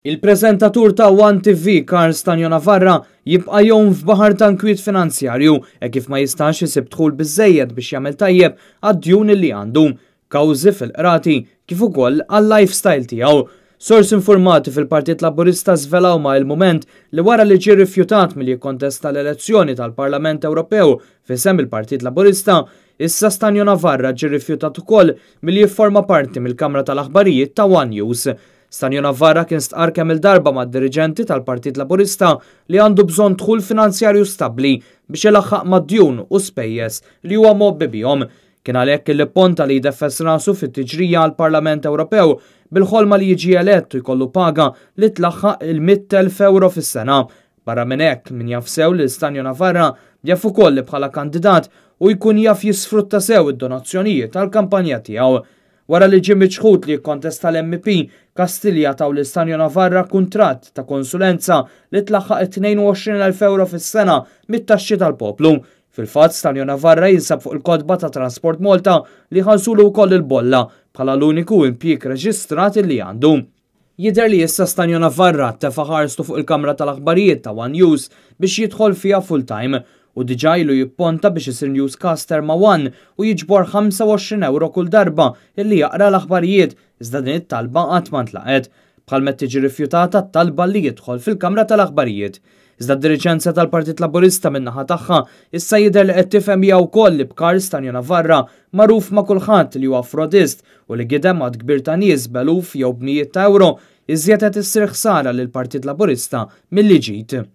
Il-preżentatur ta' One TV, Karl Stanjo Navarra, jibqa' jom f'baħar ta' inkwiet finanzjarju kif ma jistax isib dħul biżżejjed biex jagħmel tajjeb għad-djun li għandu, kawżi fil-qrati kif ukoll għal-lifestyle tiegħu. Sors informati fil-Partit Laburista żvelaw ma' il-mument li wara li ġie rifjutat milli jikkontesta l-elezzjoni tal-Parlament Ewropew f'isem il-Partit Laburista, issa Stanjo Navarra ġie rifjutat ukoll milli jifforma parti mill-Kamra tal-Aħbarijiet ta' One News. Stanjo Navarra kien stqar kemm il-darba mad-diriġenti tal-Partit Laburista li għandu bżonn dħul finanzjarju stabbli biex ilaħħaq mad-djun u spejjeż li huwa mobbi bihom. Kien għalhekk li ponta li jdeffes rasu fit-tiġrija għall-Parlament Ewropew bil-ħolma li jiġi elett u jkollu paga li tlaħħaq il-100,000 euro fis-sena. Barra minn hekk min jaf sew li Stanjo Navarra jaf ukoll li bħala kandidat u jkun jaf jisfrutta sew id-donazzjonijiet tal-kampanja tiegħu. Wara li ġie miċħud li jikkontesta l-MP, Kastilja taw li Stanjo Navarra kuntratt ta' konsulenza li tlaħħaq 22,000 euro fis-sena mit-taxxi tal-poplu. Fil-fatt Stanjo Navarra jinsab fuq il-kodba ta' Transport Malta li ħansulu wkoll il-bolla bħala l-uniku impjieg reġistrat li għandu. Jidher li issa Stanjo Navarra tefa' ħarstu fuq il-Kamra tal-Aħbarijiet ta' One News biex jidħol fiha full-time u diġà ilu jipponta biex isir newscaster ma' One u jiġbor 25 euro kull darba illi jaqra l-aħbarijiet iżda din it-talba qatt ma ntlaqet. Bħalma tiġi rifjutata t-talba li jidħol fil-Kamra tal-Aħbarijiet. Iżda d-diriġenza tal-Partit Laburista min-naħa tagħha issa jidher li qed tifhem hija wkoll li b'Karl Stanjo Navarra magħruf ma' kulħadd li huwa frodist u li gidem għad kbir ta' nies b'eluf jew b'mijiet ta' euro iżjed qed issir ħsara lill-Partit Laburista milli ġid.